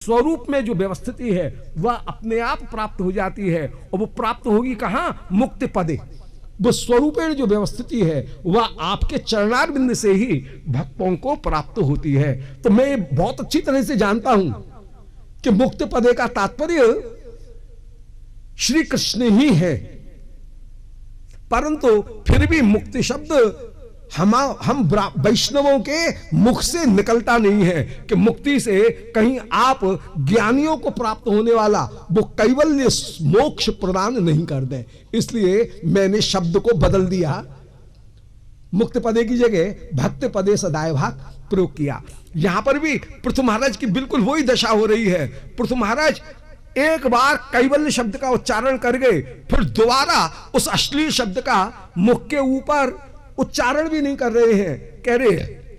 स्वरूप में जो व्यवस्थिति है वह अपने आप प्राप्त हो जाती है, और वो प्राप्त होगी कहां? मुक्ति पदे। वो स्वरूपेण जो व्यवस्थिति है वह आपके चरणारविंद से ही भक्तों को प्राप्त होती है। तो मैं बहुत अच्छी तरह से जानता हूं कि मुक्ति पदे का तात्पर्य श्री कृष्ण ही है, परंतु फिर भी मुक्ति शब्द हम वैष्णवों के मुख से निकलता नहीं है कि मुक्ति से कहीं आप ज्ञानियों को प्राप्त होने वाला वो कैवल्य मोक्ष प्रदान नहीं कर दे। इसलिए मैंने शब्द को बदल दिया, मुक्ति पदे की जगह भक्ति पदे सदाय भाग प्रयोग किया। यहां पर भी पृथु महाराज की बिल्कुल वही दशा हो रही है। पृथु महाराज एक बार कैवल्य शब्द का उच्चारण कर गए, फिर दोबारा उस अश्लील शब्द का मुख के ऊपर उच्चारण भी नहीं कर रहे हैं।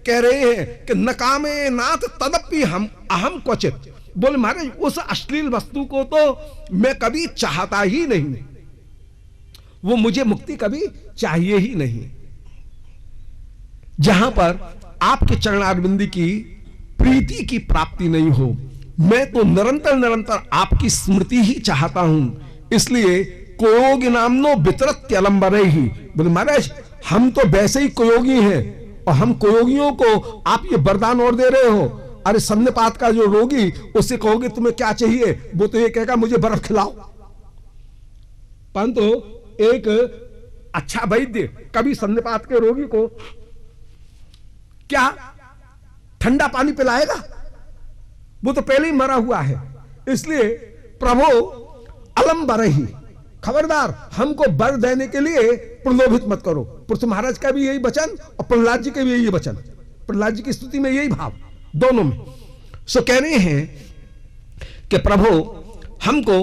कह रहे हैं कि नकामे नाथ तदपि हम अहम क्वचित। बोले महाराज उस अश्लील वस्तु को तो मैं कभी चाहता ही नहीं, वो मुझे मुक्ति कभी चाहिए ही नहीं। जहां पर आपके चरणारविंद की प्रीति की प्राप्ति नहीं हो, मैं तो निरंतर निरंतर आपकी स्मृति ही चाहता हूं। इसलिए कोयोगी नामनो वितरत्यलंबरे ही। बोले महाराज हम तो वैसे ही कोयोगी हैं, और हम कोयोगियों को आप ये वरदान और दे रहे हो। अरे सन्निपात का जो रोगी उससे कहोगे तुम्हें क्या चाहिए, वो तो ये कहेगा मुझे बर्फ खिलाओ। परंतु एक अच्छा वैद्य कभी सन्निपात के रोगी को क्या ठंडा पानी पिलाएगा? वो तो पहले ही मरा हुआ है। इसलिए प्रभु अलंबर ही, खबरदार हमको वर देने के लिए प्रलोभित मत करो। पृथु महाराज का भी यही वचन और प्रहलाद जी के भी यही वचन, प्रहलाद जी की स्तुति में यही भाव, दोनों में। सो कह रहे हैं कि प्रभु हमको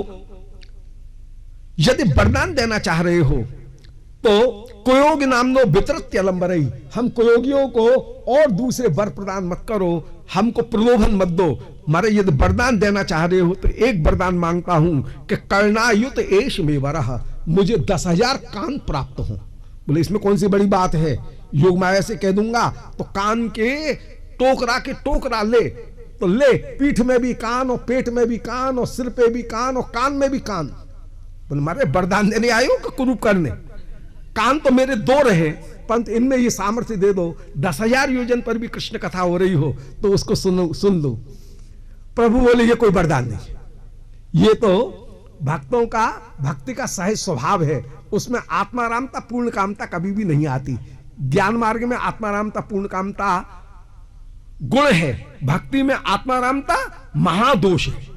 यदि वरदान देना चाह रहे हो तो कोयोग नामनो वितरत्यलंबरई, हम कोयोगियों को और दूसरे वर प्रदान मत करो, हमको प्रलोभन मत दो। मारे यदि वरदान देना चाह रहे हो तो एक वरदान मांगता हूं कि कर्णायुत एश में वरह, मुझे 10,000 कान प्राप्त हो। बोले इसमें कौन सी बड़ी बात है, योग माया से कह दूंगा तो कान के टोकरा ले तो ले, पीठ में भी कान और पेट में भी कान और सिर पे भी कान और कान में भी कान। बोले मारे वरदान देने आए हो कि कुरूप करने? कान तो मेरे 2 रहे, परंतु इनमें ये सामर्थ्य दे दो 10,000 योजन पर भी कृष्ण कथा हो रही हो तो उसको सुन लो। प्रभु बोले ये कोई वरदान नहीं, ये तो भक्तों का भक्ति का सहज स्वभाव है, उसमें आत्मारामता पूर्ण कामता कभी भी नहीं आती। ज्ञान मार्ग में आत्मारामता पूर्ण कामता गुण है, भक्ति में आत्मारामता महादोष है।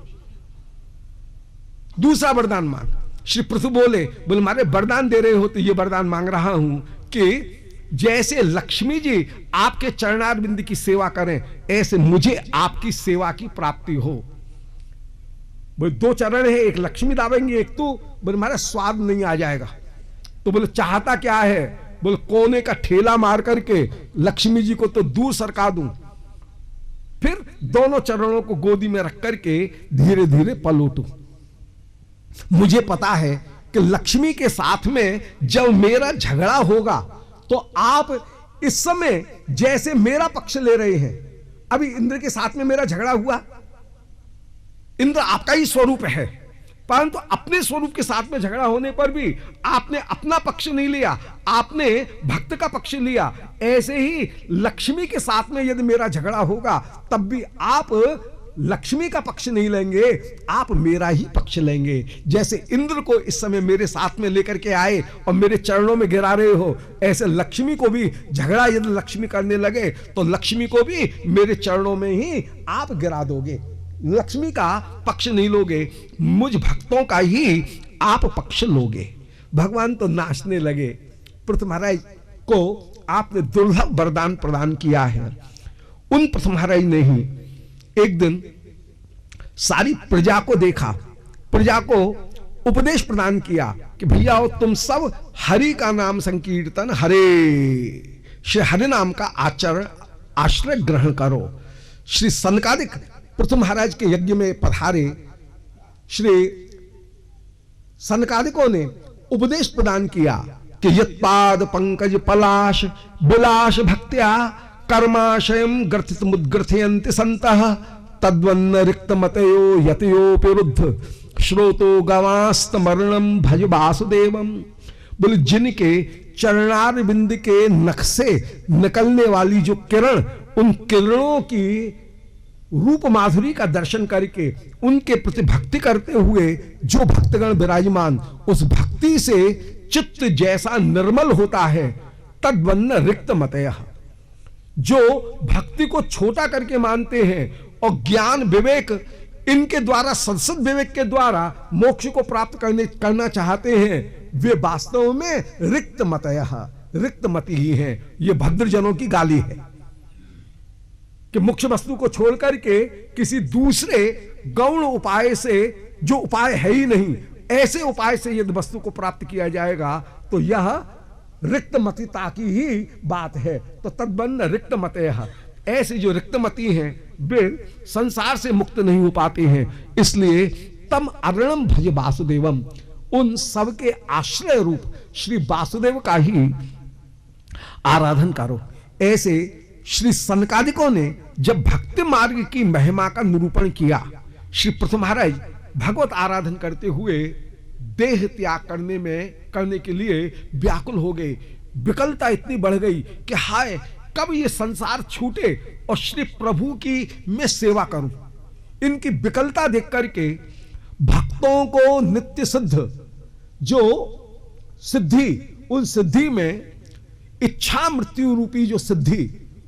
दूसरा वरदान मांग। श्री पृथु बोले मारे वरदान दे रहे हो तो ये वरदान मांग रहा हूं कि जैसे लक्ष्मी जी आपके चरणारविंद की सेवा करें, ऐसे मुझे आपकी सेवा की प्राप्ति हो। बोले 2 चरण है, एक लक्ष्मी दावेंगे, एक तो बोले हमारा स्वाद नहीं आ जाएगा। तो बोले चाहता क्या है? बोले कोने का ठेला मार करके लक्ष्मी जी को तो दूर सरका दूं, फिर दोनों चरणों को गोदी में रख करके धीरे धीरे पलटूं। मुझे पता है कि लक्ष्मी के साथ में जब मेरा झगड़ा होगा तो आप इस समय जैसे मेरा पक्ष ले रहे हैं, अभी इंद्र के साथ में मेरा झगड़ा हुआ, इंद्र आपका ही स्वरूप है, परंतु अपने स्वरूप के साथ में झगड़ा होने पर भी आपने अपना पक्ष नहीं लिया, आपने भक्त का पक्ष लिया। ऐसे ही लक्ष्मी के साथ में यदि मेरा झगड़ा होगा तब भी आप लक्ष्मी का पक्ष नहीं लेंगे, आप मेरा ही पक्ष लेंगे। जैसे इंद्र को इस समय मेरे साथ में लेकर के आए और मेरे चरणों में गिरा रहे हो, ऐसे लक्ष्मी को भी झगड़ा यदि लक्ष्मी करने लगे तो लक्ष्मी को भी मेरे चरणों में ही आप गिरा दोगे। लक्ष्मी का पक्ष नहीं लोगे, मुझ भक्तों का ही आप पक्ष लोगे। भगवान तो नाचने लगे। पृथु महाराज को आपने दुर्लभ वरदान प्रदान किया है। उन पृथु महाराज ने ही एक दिन सारी प्रजा को देखा, प्रजा को उपदेश प्रदान किया कि भैया तुम सब हरि का नाम संकीर्तन, हरे श्री हरि नाम का आश्रय ग्रहण करो। श्री सनकादिक पृथु महाराज के यज्ञ में पधारे श्री सनकादिकों ने उपदेश प्रदान किया कि यत्पाद पंकज पलाश विलास भक्त्या कर्माशयम ग्रथित मुद्ग्रथयन्ति संतः तद्वन्न रिक्त मतयो यतयोपिरुद्ध श्रोतो गवास्त मरणम भज वासुदेवम। बोले जिनके चरणार बिंद के नख से निकलने वाली जो किरण, उन किरणों की रूप माधुरी का दर्शन करके उनके प्रति भक्ति करते हुए जो भक्तगण विराजमान, उस भक्ति से चित्त जैसा निर्मल होता है, तद्वन्न रिक्त मतयः, जो भक्ति को छोटा करके मानते हैं और ज्ञान विवेक इनके द्वारा, सदसद विवेक के द्वारा मोक्ष को प्राप्त करना चाहते हैं, वे वास्तव में रिक्त मतयः, रिक्त मति ही हैं। ये भद्रजनों की गाली है कि मुख्य वस्तु को छोड़ करके किसी दूसरे गौण उपाय से, जो उपाय है ही नहीं, ऐसे उपाय से यदि वस्तु को प्राप्त किया जाएगा तो यह रिक्तमतिता की ही बात है। तो तद्वन्न रिक्तमतयः, ऐसे जो रिक्तमती हैं वे संसार से मुक्त नहीं हो पाते हैं। इसलिए तम अरणम भज वासुदेवम, उन सब के आश्रय रूप श्री वासुदेव का ही आराधन करो। ऐसे श्री सनकादिकों ने जब भक्ति मार्ग की महिमा का निरूपण किया, श्री पृथु महाराज भगवत आराधन करते हुए देह त्याग करने के लिए व्याकुल हो गए। विकलता इतनी बढ़ गई कि हाय कब ये संसार छूटे और श्री प्रभु की मैं सेवा करूं। इनकी विकलता देख करके भक्तों को नित्य सिद्ध जो सिद्धि, उन सिद्धि में इच्छा मृत्यु रूपी जो सिद्धि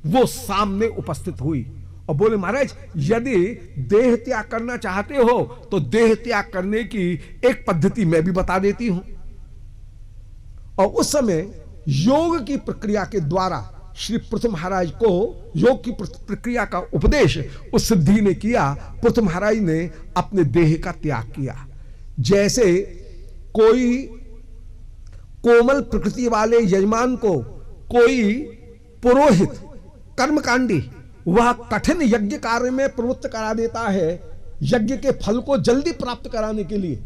वो सामने उपस्थित हुई और बोले महाराज यदि देह त्याग करना चाहते हो तो देह त्याग करने की एक पद्धति मैं भी बता देती हूं। और उस समय योग की प्रक्रिया के द्वारा श्री पृथु महाराज को योग की प्रक्रिया का उपदेश उस सिद्धि ने किया। पृथु महाराज ने अपने देह का त्याग किया। जैसे कोई कोमल प्रकृति वाले यजमान को कोई पुरोहित कर्मकांडी वह कठिन यज्ञ कार्य में प्रवृत्त करा देता है, यज्ञ के फल को जल्दी प्राप्त कराने के लिए।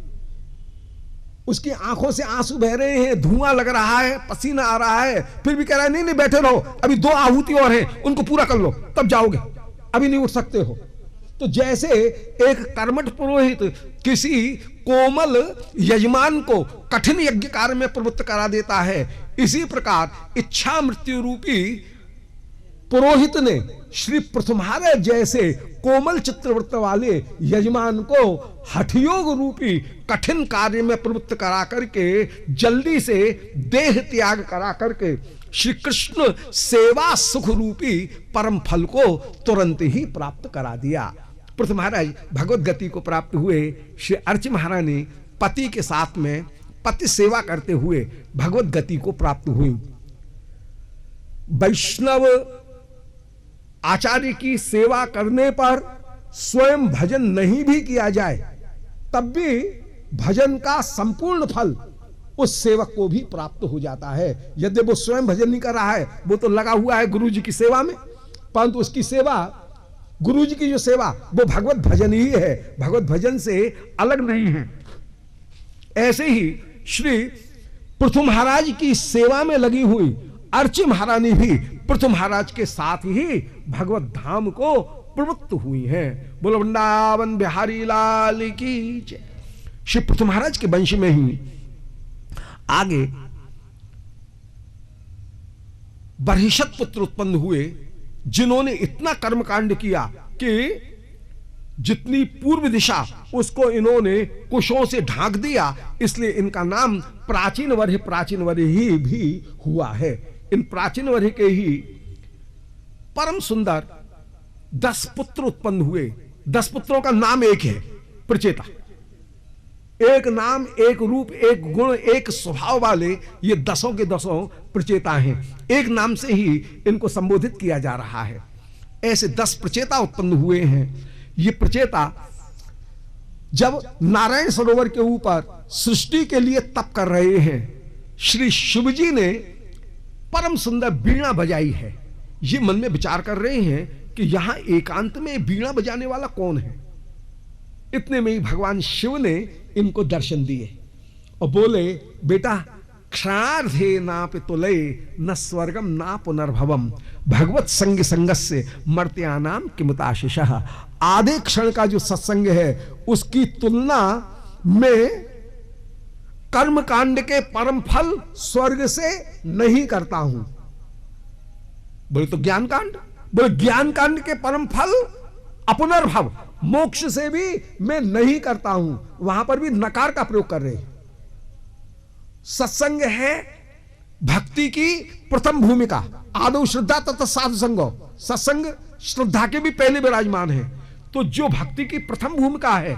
उसकी आंखों से आंसू बह रहे हैं, धुआं लग रहा है, पसीना आ रहा है, फिर भी कह रहा है नहीं नहीं बैठे रहो, अभी 2 आहुति और हैं, उनको पूरा कर लो तब जाओगे, अभी नहीं उठ सकते हो। तो जैसे एक कर्मठ पुरोहित किसी कोमल यजमान को कठिन यज्ञ कार्य में प्रवृत्त करा देता है, इसी प्रकार इच्छा मृत्यु रूपी पुरोहित ने श्री पृथु महाराज जैसे कोमल चित्रवृत्त वाले यजमान को हठयोग रूपी कठिन कार्य में प्रवृत्त करा करके जल्दी से देह त्याग करा करके श्री कृष्ण सेवा सुख रूपी परम फल को तुरंत ही प्राप्त करा दिया। पृथु महाराज भगवत गति को प्राप्त हुए। श्री अर्च महाराज ने पति के साथ में पति सेवा करते हुए भगवत गति को प्राप्त हुई। वैष्णव आचार्य की सेवा करने पर स्वयं भजन नहीं भी किया जाए तब भी भजन का संपूर्ण फल उस सेवक को भी प्राप्त हो जाता है। यदि वो स्वयं भजन नहीं कर रहा है, वो तो लगा हुआ है गुरु जी की सेवा में, परंतु उसकी सेवा, गुरु जी की जो सेवा वो भगवत भजन ही है, भगवत भजन से अलग नहीं है। ऐसे ही श्री पृथु महाराज की सेवा में लगी हुई अर्ची महारानी भी पृथु महाराज के साथ ही भगवत धाम को प्रवृत्त हुई हैं। बोलो वृंदावन बिहारी लाल की जय। श्री पृथु महाराज के वंश में ही आगे बर्हिषत पुत्र उत्पन्न हुए, जिन्होंने इतना कर्मकांड किया कि जितनी पूर्व दिशा उसको इन्होंने कुशों से ढांक दिया, इसलिए इनका नाम प्राचीन वर्य ही भी हुआ है। इन प्राचीन वर्य के ही परम सुंदर 10 पुत्र उत्पन्न हुए। 10 पुत्रों का नाम एक है, प्रचेता। एक नाम, एक रूप, एक गुण, एक स्वभाव वाले ये 10 के 10 प्रचेता हैं। एक नाम से ही इनको संबोधित किया जा रहा है। ऐसे 10 प्रचेता उत्पन्न हुए हैं। ये प्रचेता जब नारायण सरोवर के ऊपर सृष्टि के लिए तप कर रहे हैं, श्री शिव जी ने परम सुंदर बीणा बजाई है। ये मन में विचार कर रहे हैं कि यहां एकांत में बीणा बजाने वाला कौन है। इतने में ही भगवान शिव ने इनको दर्शन दिए और बोले बेटा क्षणार्धे नापि तुलये न स्वर्गम ना पुनर्भवम भगवत संग संगस्य मर्त्यानाम किमुताशिषः। आधे क्षण का जो सत्संग है उसकी तुलना में कर्म कांड के परम फल स्वर्ग से नहीं करता हूं। बोले तो ज्ञान कांड, बोले ज्ञान कांड के परम फल अपुनर्भव मोक्ष से भी मैं नहीं करता हूं। वहां पर भी नकार का प्रयोग कर रहे। सत्संग है भक्ति की प्रथम भूमिका, आदौ श्रद्धा तथा साधु संगो। सत्संग श्रद्धा के भी पहले विराजमान है। तो जो भक्ति की प्रथम भूमिका है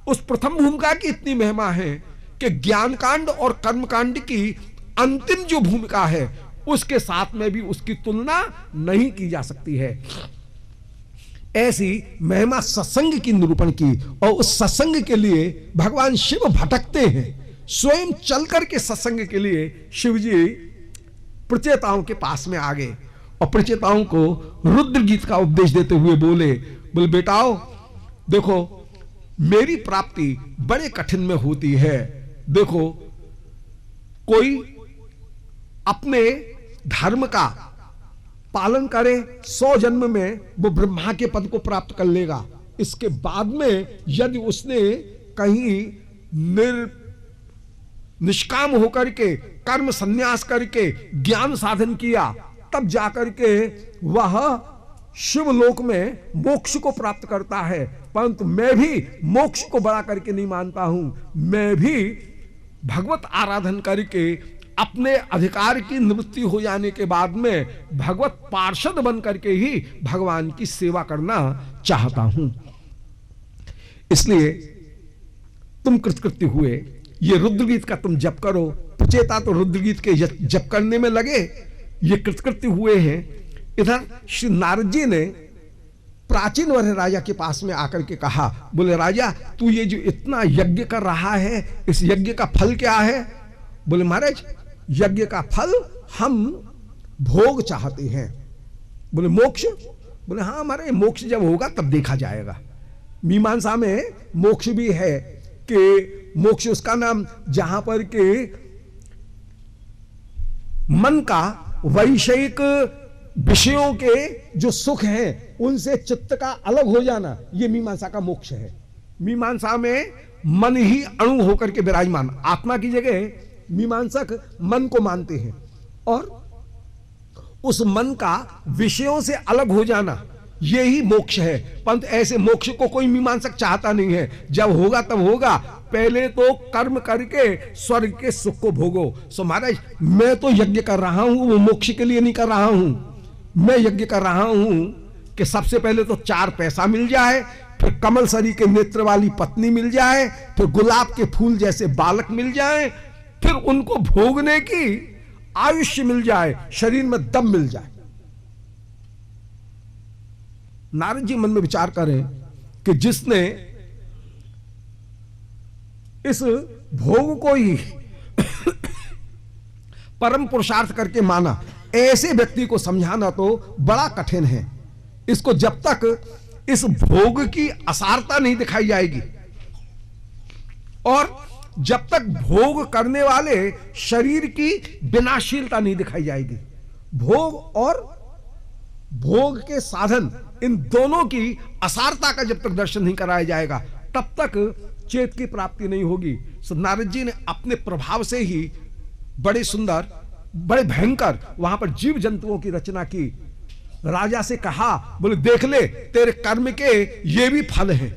उस प्रथम भूमिका की इतनी महिमा है कि ज्ञान कांड और कर्म कांड की अंतिम जो भूमिका है उसके साथ में भी उसकी तुलना नहीं की जा सकती है। ऐसी महिमा सत्संग की निरूपण की। और उस सत्संग के लिए भगवान शिव भटकते हैं, स्वयं चल करके सत्संग के लिए शिव जी प्रचेताओं के पास में आ गए और प्रचेताओं को रुद्र गीत का उपदेश देते हुए बोले बेटाओ देखो मेरी प्राप्ति बड़े कठिन में होती है। देखो कोई अपने धर्म का पालन करे 100 जन्म में वो ब्रह्मा के पद को प्राप्त कर लेगा। इसके बाद में यदि उसने कहीं निष्काम होकर के कर्म संन्यास करके ज्ञान साधन किया तब जाकर के वह शिवलोक में मोक्ष को प्राप्त करता है। परंतु मैं भी मोक्ष को बड़ा करके नहीं मानता हूं। मैं भी भगवत आराधन करके अपने अधिकार की निवृत्ति हो जाने के बाद में भगवत पार्षद बन करके ही भगवान की सेवा करना चाहता हूं। इसलिए तुम कृतकृत्य हुए, ये रुद्रगीत का तुम जप करो। प्रचेता तो रुद्रगीत के जप करने में लगे, ये कृतकृत्य हुए हैं। इधर श्री नारद जी ने प्राचीन वर्ष राजा के पास में आकर के कहा, बोले राजा तू ये जो इतना यज्ञ कर रहा है इस यज्ञ का फल क्या है? बोले महाराज यज्ञ का फल हम भोग चाहते हैं। बोले मोक्ष? बोले हाँ हमारे मोक्ष जब होगा तब देखा जाएगा। मीमांसा में मोक्ष भी है कि मोक्ष उसका नाम जहां पर के मन का वैषयिक विषयों के जो सुख हैं उनसे चित्त का अलग हो जाना, ये मीमांसा का मोक्ष है। मीमांसा में मन ही अणु होकर के विराजमान, आत्मा की जगह मीमांसक मन को मानते हैं और उस मन का विषयों से अलग हो जाना यही मोक्ष है। परंतु ऐसे मोक्ष को कोई मीमांसक चाहता नहीं है। जब होगा तब होगा, पहले तो कर्म करके स्वर्ग के सुख को भोगो। सो महाराज मैं तो यज्ञ कर रहा हूं, वो मोक्ष के लिए नहीं कर रहा हूं। मैं यज्ञ कर रहा हूं कि सबसे पहले तो 4 पैसा मिल जाए, फिर कमल सरी के नेत्र वाली पत्नी मिल जाए, फिर गुलाब के फूल जैसे बालक मिल जाए, फिर उनको भोगने की आयुष्य मिल जाए, शरीर में दम मिल जाए। नारद जी मन में विचार करें कि जिसने इस भोग को ही परम पुरुषार्थ करके माना, ऐसे व्यक्ति को समझाना तो बड़ा कठिन है। इसको जब तक इस भोग की असारता नहीं दिखाई जाएगी और जब तक भोग करने वाले शरीर की विनाशीलता नहीं दिखाई जाएगी, भोग और भोग के साधन इन दोनों की असारता का जब तक दर्शन नहीं कराया जाएगा तब तक चेत की प्राप्ति नहीं होगी। सो नारद जी ने अपने प्रभाव से ही बड़े सुंदर, बड़े भयंकर वहां पर जीव जंतुओं की रचना की। राजा से कहा, बोले देख ले तेरे कर्म के ये भी फल हैं।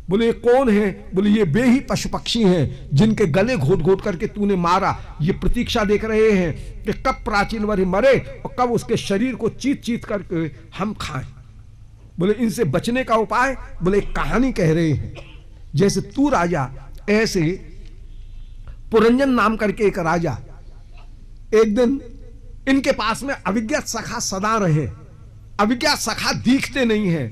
बोले ये कौन है? बोले ये वे ही पशु पक्षी हैं जिनके गले घोट घोट करके तूने मारा। ये प्रतीक्षा देख रहे हैं कि कब प्राचीन वर्ष मरे और कब उसके शरीर को चीत चीत करके हम खाएं। बोले इनसे बचने का उपाय, बोले एक कहानी कह रहे हैं। जैसे तू राजा, ऐसे पुरंजन नाम करके एक राजा, एक दिन इनके पास में अविज्ञात सखा सदा रहे। अविज्ञात सखा दिखते नहीं है।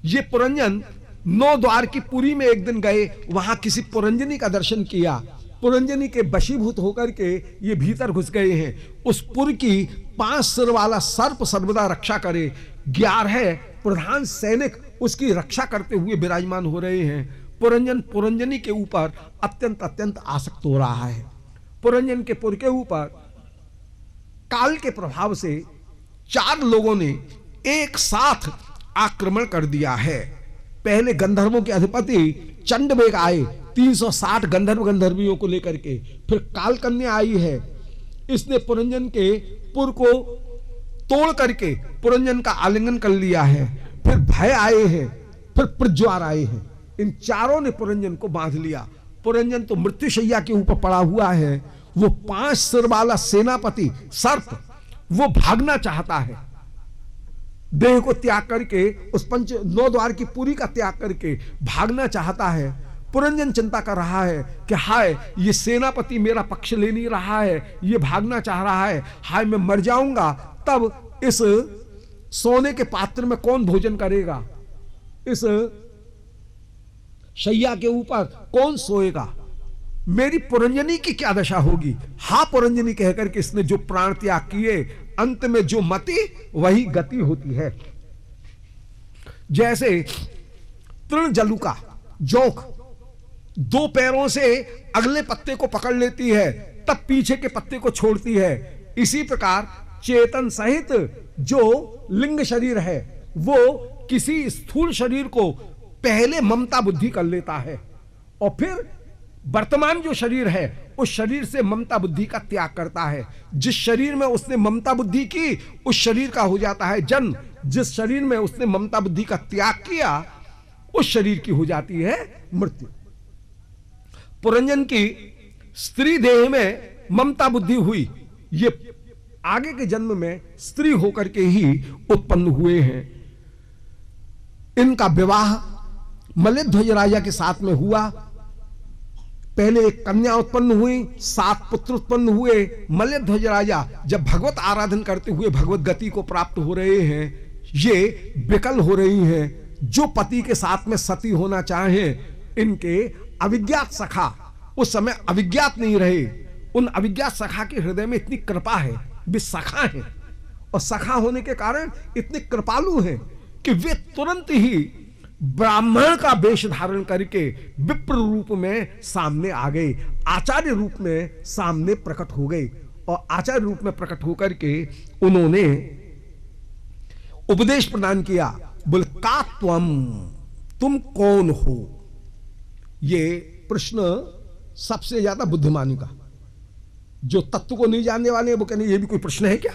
ये पुरंजन 9 द्वार की पुरी में एक दिन गए, वहां किसी पुरंजनी का दर्शन किया। पुरंजनी के वशीभूत होकर के ये भीतर घुस गए हैं। उस पुर की 5 सिर वाला सर्प सर्वदा रक्षा करे, 11 प्रधान सैनिक उसकी रक्षा करते हुए विराजमान हो रहे हैं। पुरंजन पुरंजनी के ऊपर अत्यंत अत्यंत आसक्त हो रहा है पुरंजन के पुर के ऊपर काल के प्रभाव से 4 लोगों ने एक साथ आक्रमण कर दिया है। पहले गंधर्वों के अधिपति चंडवेग आए 360 गंधर्वियों को लेकर के, फिर कालकन्या आई है, इसने पुरंजन के पुर को तोड़ करके पुरंजन का आलिंगन कर लिया है। फिर भय आए हैं, फिर प्रज्वार आए हैं, इन चारों ने पुरंजन को बांध लिया। पुरंजन तो मृत्युशैया के ऊपर पड़ा हुआ है। वो 5 सिर वाला सेनापति सर्प वो भागना चाहता है, देह को त्याग करके, उस 9 द्वार की पुरी का त्याग करके भागना चाहता है। पुरंजन चिंता कर रहा है कि हाय, ये सेनापति मेरा पक्ष ले नहीं रहा है, ये भागना चाह रहा है, हाय मैं मर जाऊंगा, तब इस सोने के पात्र में कौन भोजन करेगा, इस शैया के ऊपर कौन सोएगा, मेरी पुरंजनी की क्या दशा होगी। हा पुरंजनी कहकर के इसने जो प्राण त्याग किए, अंत में जो मति वही गति होती है। जैसे तृण जलुका जोक 2 पैरों से अगले पत्ते को पकड़ लेती है, तब पीछे के पत्ते को छोड़ती है, इसी प्रकार चेतन सहित जो लिंग शरीर है वो किसी स्थूल शरीर को पहले ममता बुद्धि कर लेता है, और फिर वर्तमान जो शरीर है उस शरीर से ममता बुद्धि का त्याग करता है। जिस शरीर में उसने ममता बुद्धि की उस शरीर का हो जाता है जन्म, जिस शरीर में उसने ममता बुद्धि का त्याग किया उस शरीर की हो जाती है मृत्यु। पुरंजन की स्त्री देह में ममता बुद्धि हुई, ये आगे के जन्म में स्त्री होकर के ही उत्पन्न हुए हैं। इनका विवाह मल्लध्वज राजा के साथ में हुआ। पहले एक कन्या उत्पन्न हुई, 7 पुत्र उत्पन्न हुए। मल्लध्वज राजा जब भगवत आराधन करते हुए भगवत गति को प्राप्त हो रहे हैं, ये विकल हो रही हैं। जो पति के साथ में सती होना चाहें, इनके अविज्ञात सखा उस समय अविज्ञात नहीं रहे, उन अविज्ञात सखा के हृदय में इतनी कृपा है, वे सखा हैं, और सखा होने के कारण इतने कृपालु हैं कि वे तुरंत ही ब्राह्मण का वेश धारण करके विप्र रूप में सामने आ गए, आचार्य रूप में सामने प्रकट हो गए, और आचार्य रूप में प्रकट होकर के उन्होंने उपदेश प्रदान किया। बोल का तुम कौन हो। ये प्रश्न सबसे ज्यादा बुद्धिमानी का, जो तत्व को नहीं जानने वाले हैं वो कहने ये भी कोई प्रश्न है क्या,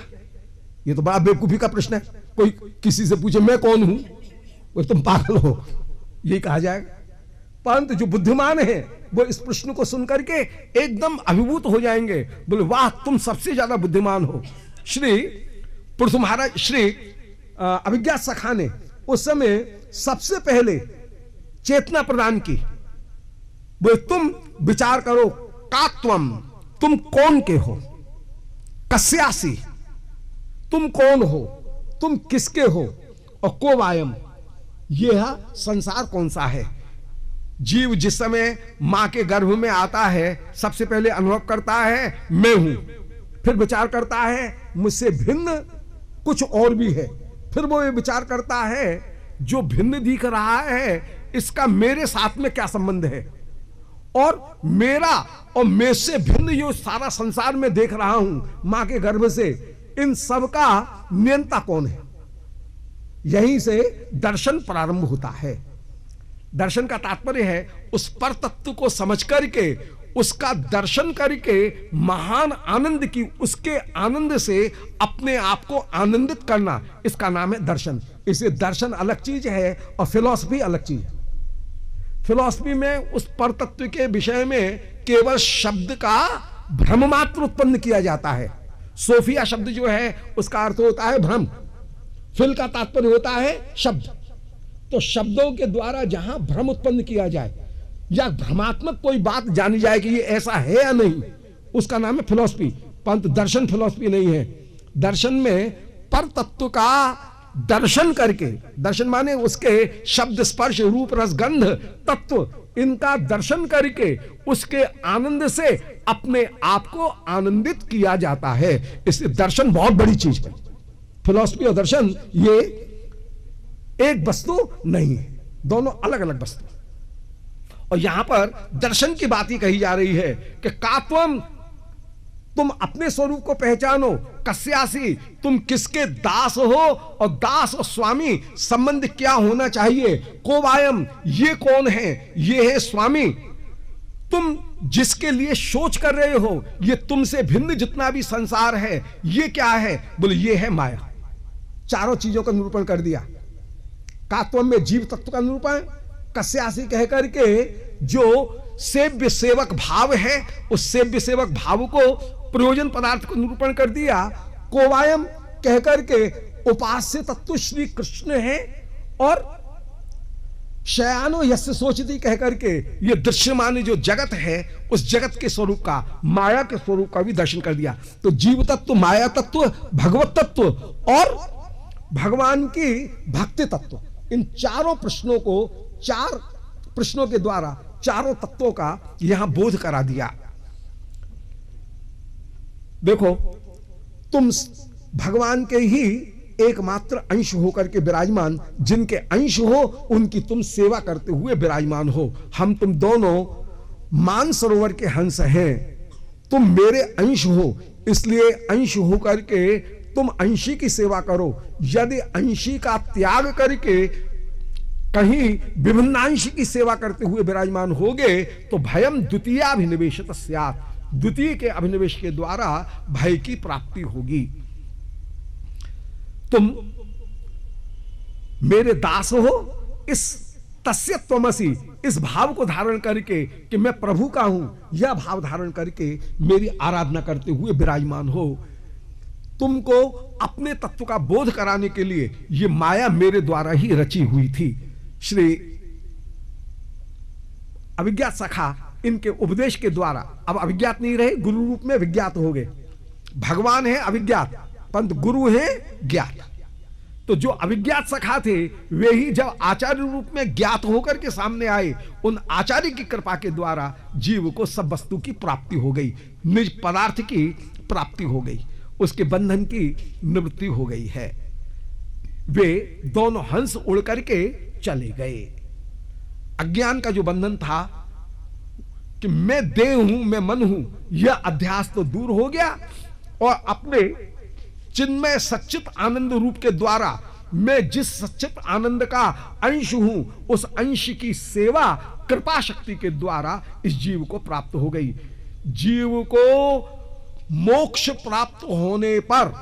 ये तो बड़ा बेवकूफी का प्रश्न है। कोई किसी से पूछे मैं कौन हूं, वो तुम पागल हो, यही कहा जाएगा। परंतु जो बुद्धिमान है वो इस प्रश्न को सुनकर के एकदम अभिभूत हो जाएंगे, बोले वाह तुम सबसे ज्यादा बुद्धिमान हो। श्री पृथु महाराज, श्री अभिज्ञात सखा ने उस समय सबसे पहले चेतना प्रदान की। बोले तुम विचार करो, का तुम कौन के हो, कस्यासी, तुम कौन हो, तुम किसके हो, और को वायम, यह संसार कौन सा है। जीव जिस समय मां के गर्भ में आता है सबसे पहले अनुभव करता है मैं हूं, फिर विचार करता है मुझसे भिन्न कुछ और भी है, फिर वो ये विचार करता है जो भिन्न दिख रहा है इसका मेरे साथ में क्या संबंध है, और मेरा और मेरे से भिन्न जो सारा संसार में देख रहा हूं मां के गर्भ से, इन सब का नियंता कौन है। यहीं से दर्शन प्रारंभ होता है। दर्शन का तात्पर्य है उस पर तत्व को समझ करके उसका दर्शन करके महान आनंद की, उसके आनंद से अपने आप को आनंदित करना, इसका नाम है दर्शन। इसे दर्शन अलग चीज है और फिलॉसफी अलग चीज है। फिलॉसफी में उस पर तत्व के विषय में केवल शब्द का भ्रम मात्र उत्पन्न किया जाता है। सोफिया शब्द जो है उसका अर्थ होता है भ्रम, फिल का तात्पर्य होता है शब्द। तो शब्दों के द्वारा जहां भ्रम उत्पन्न किया जाए या भ्रमात्मक कोई बात जानी जाए कि ये ऐसा है या नहीं, उसका नाम है फिलॉसफी। परंतु दर्शन फिलॉसफी नहीं है। दर्शन में पर तत्व का दर्शन करके, दर्शन माने उसके शब्द स्पर्श रूप रस गंध तत्व, इनका दर्शन करके उसके आनंद से अपने आप को आनंदित किया जाता है। इसलिए दर्शन बहुत बड़ी चीज है। फिलॉसफी और दर्शन ये एक वस्तु नहीं है, दोनों अलग अलग वस्तु। और यहां पर दर्शन की बात ही कही जा रही है कि कात्वम तुम अपने स्वरूप को पहचानो। कस्यासी, तुम किसके दास हो, और दास और स्वामी संबंध क्या होना चाहिए। कोवायम, ये कौन है, ये है स्वामी। तुम जिसके लिए सोच कर रहे हो, ये तुमसे भिन्न जितना भी संसार है, ये क्या है, बोले ये है माया। चारों चीजों का निरूपण कर दिया। कात्व में जीव तत्व का निरूपण, कस्यासी कह करके जो सेव्य सेवक भाव है, उस सेव्य सेवक भाव को, प्रयोजन पदार्थ को निरूपण कर दिया। कोवायम कह करके उपास्य तत्व श्री कृष्ण है, और शयानो यस्य सोचती कह करके ये दृश्यमान जो जगत है, उस जगत के स्वरूप का, माया के स्वरूप का भी दर्शन कर दिया। तो जीव तत्व, माया तत्व, भगवत तत्व और भगवान की भक्ति तत्व, इन चारों प्रश्नों को, चार प्रश्नों के द्वारा चारों तत्वों का यहां बोध करा दिया। देखो, तुम भगवान के ही एकमात्र अंश होकर के विराजमान, जिनके अंश हो उनकी तुम सेवा करते हुए विराजमान हो। हम तुम दोनों मान सरोवर के हंस हैं, तुम मेरे अंश हो, इसलिए अंश होकर के तुम अंशी की सेवा करो। यदि अंशी का त्याग करके कहीं विभिन्नांश की सेवा करते हुए विराजमान होगे, तो भयम द्वितीयाभिनिवेशत स्यात्, द्वितीय के अभिनिवेश के द्वारा भय की प्राप्ति होगी। तुम मेरे दास हो, इस तस्य त्वमसि, इस भाव को धारण करके कि मैं प्रभु का हूं, यह भाव धारण करके मेरी आराधना करते हुए विराजमान हो। तुमको अपने तत्व का बोध कराने के लिए यह माया मेरे द्वारा ही रची हुई थी। श्री अविज्ञात सखा इनके उपदेश के द्वारा अब अविज्ञात नहीं रहे, गुरु रूप में विज्ञात हो गए। भगवान है अविज्ञात, परंतु गुरु है ज्ञात। तो जो अविज्ञात सखा थे, वे ही जब आचार्य रूप में ज्ञात होकर के सामने आए, उन आचार्य की कृपा के द्वारा जीव को सब वस्तु की प्राप्ति हो गई, निज पदार्थ की प्राप्ति हो गई, उसके बंधन की निवृत्ति हो गई है। वे दोनों हंस उड़ करके चले गए। अज्ञान का जो बंधन था कि मैं देह हूं, मैं मन हूं, यह अध्यास तो दूर हो गया, और अपने चिन्मय सच्चित आनंद रूप के द्वारा मैं जिस सच्चित आनंद का अंश हूं, उस अंश की सेवा कृपा शक्ति के द्वारा इस जीव को प्राप्त हो गई। जीव को मोक्ष प्राप्त होने पर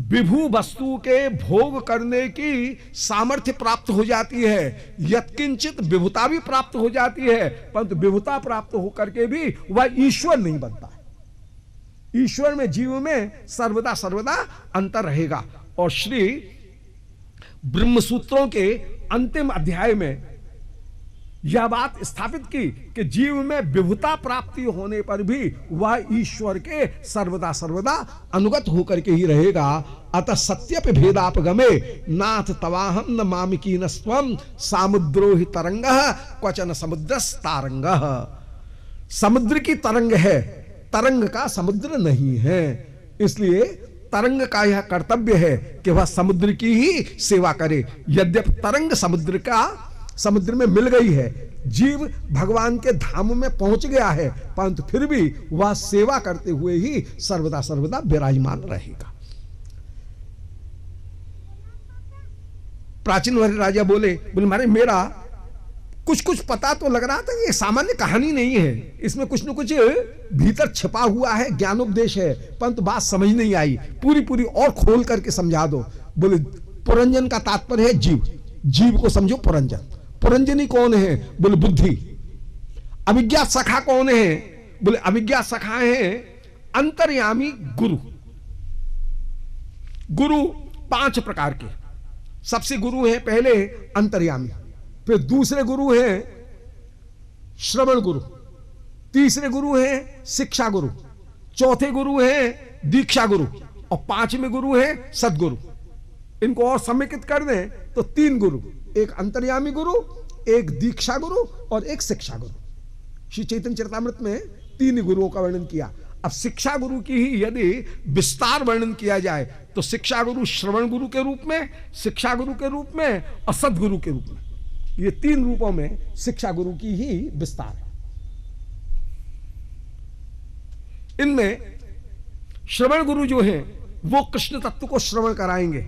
विभू वस्तु के भोग करने की सामर्थ्य प्राप्त हो जाती है, यत्किंचित विभुता भी प्राप्त हो जाती है, परंतु विभुता प्राप्त होकर के भी वह ईश्वर नहीं बनता है। ईश्वर में जीव में सर्वदा सर्वदा अंतर रहेगा। और श्री ब्रह्मसूत्रों के अंतिम अध्याय में यह बात स्थापित की कि जीव में विभुता प्राप्ति होने पर भी वह ईश्वर के सर्वदा सर्वदा अनुगत होकर के ही रहेगा। अतः सत्यप भेदापगमे नाथ तवाहम न मामिकी न स्वम सामुद्रो ही तरंग क्वचन समुद्रस्तारंग। समुद्र की तरंग है, तरंग का समुद्र नहीं है, इसलिए तरंग का यह कर्तव्य है कि वह समुद्र की ही सेवा करे। यद्यपि तरंग समुद्र में मिल गई है, जीव भगवान के धाम में पहुंच गया है, परंतु फिर भी वह सेवा करते हुए ही सर्वदा सर्वदा विराजमान रहेगा। प्राचीन वाले राजा बोले महाराज मेरा कुछ पता तो लग रहा था, ये सामान्य कहानी नहीं है, इसमें कुछ न कुछ भीतर छिपा हुआ है, ज्ञानोपदेश है, परंतु बात समझ नहीं आई, पूरी और खोल करके समझा दो। बोले पुरंजन का तात्पर्य है जीव, जीव को समझो पुरंजन। पुरंजनी कौन है? बोले बुद्धि। अविज्ञात सखा कौन है? बोले अविज्ञात सखा है अंतर्यामी गुरु। गुरु 5 प्रकार के, सबसे गुरु है पहले अंतर्यामी, फिर दूसरे गुरु हैं श्रवण गुरु, तीसरे गुरु हैं शिक्षा गुरु, चौथे गुरु हैं दीक्षा गुरु, और 5वें गुरु हैं सदगुरु। इनको और समेकित कर दें तो 3 गुरु, एक अंतर्यामी गुरु, एक दीक्षा गुरु और एक शिक्षा गुरु। श्री चैतन्य चरितामृत में 3 गुरुओं का वर्णन किया। अब शिक्षा गुरु की ही यदि विस्तार वर्णन किया जाए तो शिक्षा गुरु श्रवण गुरु के रूप में, शिक्षा गुरु के रूप में और सदगुरु के रूप में, ये 3 रूपों में शिक्षा गुरु की ही विस्तार है। इनमें श्रवण गुरु जो हैं वो कृष्ण तत्व को श्रवण कराएंगे।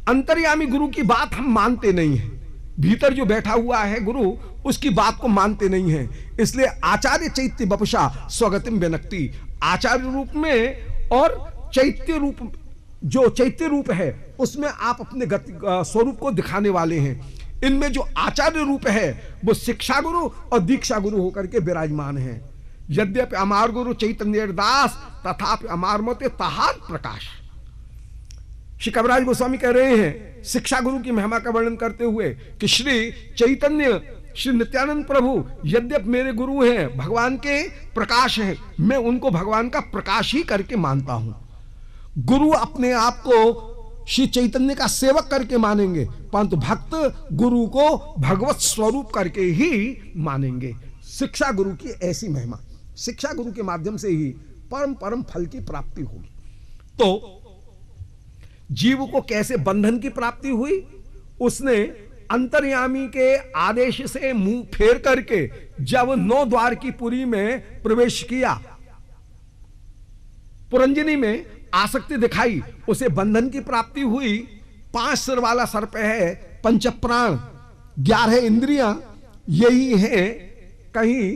अंतर्यामी गुरु की बात हम मानते नहीं हैं, भीतर जो बैठा हुआ है गुरु उसकी बात को मानते नहीं हैं। इसलिए आचार्य चैत्य वपुषा स्वगतिम व्यनक्ति, आचार्य रूप में और चैत्य रूप, जो चैत्य रूप है उसमें आप अपने स्वरूप को दिखाने वाले हैं। इनमें जो आचार्य रूप है वो शिक्षा गुरु और दीक्षा गुरु होकर के विराजमान है। यद्यपि अमार गुरु चैतन्य दास तथापि अमार मोते तहार प्रकाश। श्री कविराज गोस्वामी कह रहे हैं शिक्षा गुरु की महिमा का वर्णन करते हुए कि श्री चैतन्य श्री नित्यानंद प्रभु यद्यपि मेरे गुरु हैं, भगवान के प्रकाश हैं, मैं उनको भगवान का प्रकाश ही करके मानता हूं। गुरु अपने आप को श्री चैतन्य का सेवक करके मानेंगे, परंतु भक्त गुरु को भगवत स्वरूप करके ही मानेंगे। शिक्षा गुरु की ऐसी महिमा, शिक्षा गुरु के माध्यम से ही परम परम फल की प्राप्ति होगी। तो जीव को कैसे बंधन की प्राप्ति हुई? उसने अंतर्यामी के आदेश से मुंह फेर करके जब 9 द्वार की पुरी में प्रवेश किया, पुरंजनी में आसक्ति दिखाई, उसे बंधन की प्राप्ति हुई। 5 सिर वाला सर्प है, 5 प्राण, 11 इंद्रियां, यही है कहीं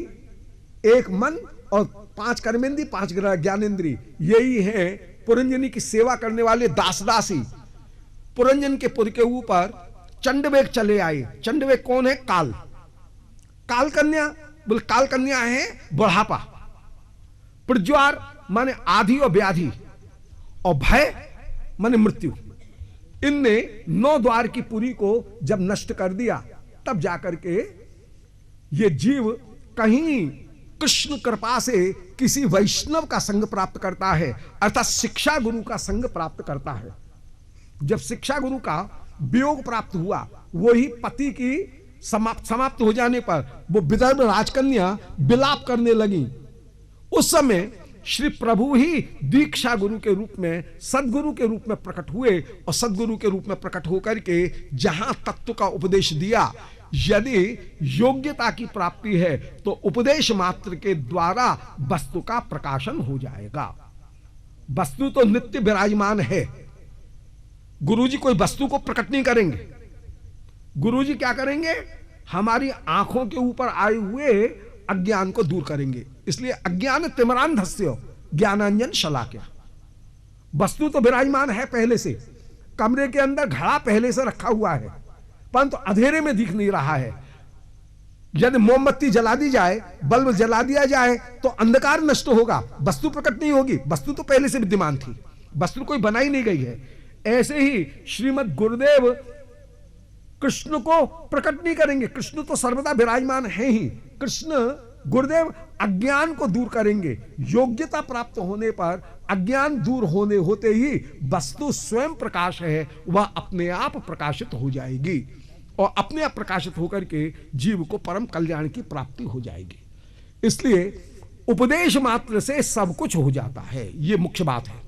1 मन और 5 कर्मेंद्री, 5 ज्ञानेंद्री, यही है पुरंजनी की सेवा करने वाले दास दासी। पुरंजन के पुर के ऊपर चंडवेग चले आए। चंडवेग कौन है? काल, काल कन्या। बोले काल कन्या है बुढ़ापा, प्रज्वार माने आधि और व्याधि, और भय माने मृत्यु। इनने 9 द्वार की पुरी को जब नष्ट कर दिया, तब जाकर के ये जीव कहीं कृष्ण कृपा से किसी वैष्णव का संग प्राप्त करता है, अर्थात शिक्षा गुरु का संग प्राप्त करता है। जब शिक्षा गुरु का वियोग प्राप्त हुआ, वही पति की समाप्त हो जाने पर वो विदर्भ राजकन्या विलाप करने लगी। उस समय श्री प्रभु ही दीक्षा गुरु के रूप में, सदगुरु के रूप में प्रकट हुए, और सदगुरु के रूप में प्रकट होकर के जहां तत्व का उपदेश दिया। यदि योग्यता की प्राप्ति है तो उपदेश मात्र के द्वारा वस्तु का प्रकाशन हो जाएगा। वस्तु तो नित्य विराजमान है। गुरुजी कोई वस्तु को प्रकट नहीं करेंगे। गुरुजी क्या करेंगे? हमारी आंखों के ऊपर आए हुए अज्ञान को दूर करेंगे। इसलिए अज्ञान तिमिरांधस्य ज्ञानांजन शलाक्या। वस्तु तो विराजमान है पहले से, कमरे के अंदर घड़ा पहले से रखा हुआ है, परंतु अंधेरे में दिख नहीं रहा है। यदि मोमबत्ती जला दी जाए, बल्ब जला दिया जाए तो अंधकार नष्ट होगा, वस्तु प्रकट नहीं होगी। वस्तु तो पहले से विद्यमान थी, वस्तु कोई बनाई नहीं गई है। ऐसे ही श्रीमद गुरुदेव कृष्ण को प्रकट नहीं करेंगे। कृष्ण तो सर्वदा विराजमान है ही। कृष्ण गुरुदेव अज्ञान को दूर करेंगे। योग्यता प्राप्त होने पर अज्ञान दूर होने होते ही वस्तु स्वयं प्रकाश है, वह अपने आप प्रकाशित हो जाएगी, और अपने आप प्रकाशित होकर के जीव को परम कल्याण की प्राप्ति हो जाएगी। इसलिए उपदेश मात्र से सब कुछ हो जाता है, यह मुख्य बात है।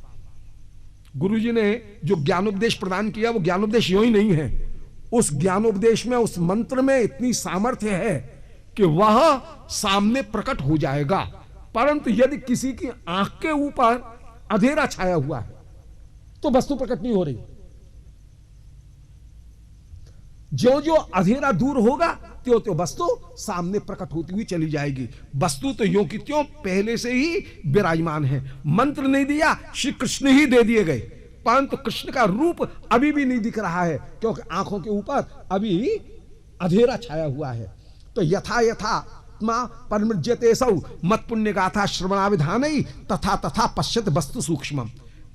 गुरुजी ने जो ज्ञानोपदेश प्रदान किया, वो ज्ञानोपदेश यूं ही नहीं है। उस ज्ञानोपदेश में, उस मंत्र में इतनी सामर्थ्य है कि वह सामने प्रकट हो जाएगा। परंतु यदि किसी की आंख के ऊपर अंधेरा छाया हुआ है तो वस्तु प्रकट नहीं हो रही। जो जो अंधेरा दूर होगा त्यों त्यों वस्तु सामने प्रकट होती हुई चली जाएगी। वस्तु तो यों की त्यों पहले से ही विराजमान है। मंत्र नहीं दिया, श्री कृष्ण ही दे दिए गए, परंतु कृष्ण का रूप अभी भी नहीं दिख रहा है, क्योंकि आंखों के ऊपर अभी अंधेरा छाया हुआ है। तो यथा यथा परमृज्यते सौ मत पुण्य गाथा श्रवणाविधान तथा तथा पश्यत वस्तु सूक्ष्म।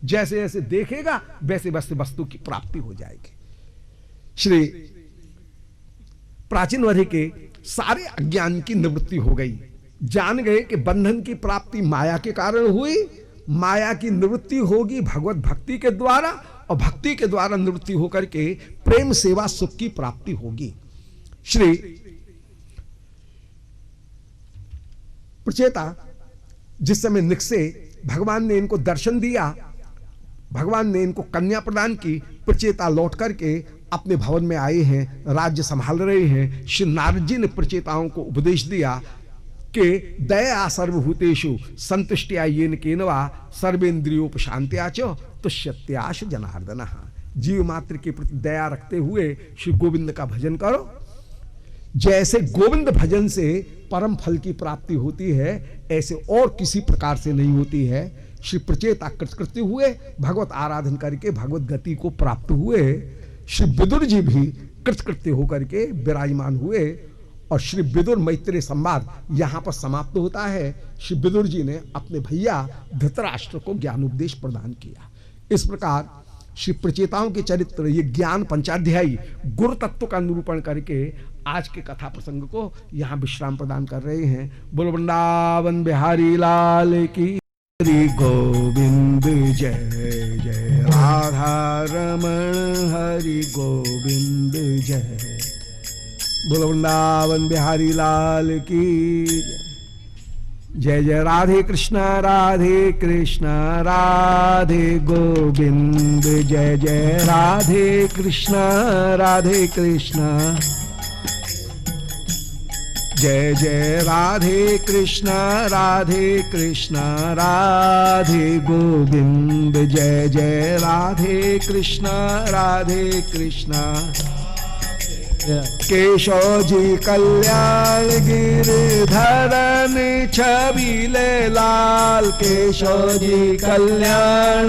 जैसे जैसे देखेगा वैसे वैसे वस्तु की प्राप्ति हो जाएगी। श्री प्राचीन वर्ष के सारे अज्ञान की निवृत्ति हो गई। जान गए कि बंधन की प्राप्ति माया के कारण हुई, माया की निवृत्ति होगी भगवत भक्ति के द्वारा, और भक्ति के द्वारा निवृत्ति होकर के प्रेम सेवा सुख की प्राप्ति होगी। श्री प्रचेता जिस समय निकसे, भगवान ने इनको दर्शन दिया, भगवान ने इनको कन्या प्रदान की। प्रचेता लौट करके अपने भवन में आए हैं, राज्य संभाल रहे हैं। श्री नारद जी ने प्रचेताओं को उपदेश दिया के दया सर्वभूतेषु संतुष्टिया येन केनवा सर्वेन्द्रियोपशांत्या च तुष्यत्याश जनार्दन। जीव मात्र के प्रति दया रखते हुए श्री गोविंद का भजन करो। जैसे गोविंद भजन से परम फल की प्राप्ति होती है, ऐसे और किसी प्रकार से नहीं होती है। श्री प्रचेता कृतकृत्य हुए, भगवत आराधन करके भगवत गति को प्राप्त हुए। श्री विदुर जी भी कृतकृत्य होकर के विराजमान हुए और श्री विदुर मैत्रेय संवाद यहां पर समाप्त होता है। श्री विदुर जी ने अपने भैया धृतराष्ट्र को ज्ञान उपदेश प्रदान किया। इस प्रकार श्री प्रचेताओं के चरित्र, ये ज्ञान पंचाध्यायी गुरु तत्व का निरूपण करके आज के कथा प्रसंग को यहाँ विश्राम प्रदान कर रहे हैं। बोलो वृंदावन बिहारी लाल की, हरि गोविंद जय जय, राधा रमण हरि गोविंद जय। बोलो वृंदावन बिहारी लाल की जय। जय जय राधे कृष्णा राधे गोविंद, जय जय राधे कृष्णा जय जय राधे कृष्णा राधे गोविंद, जय जय राधे कृष्णा केशव जी कल्याण गिरधरन छबीले लाल, केशव जी कल्याण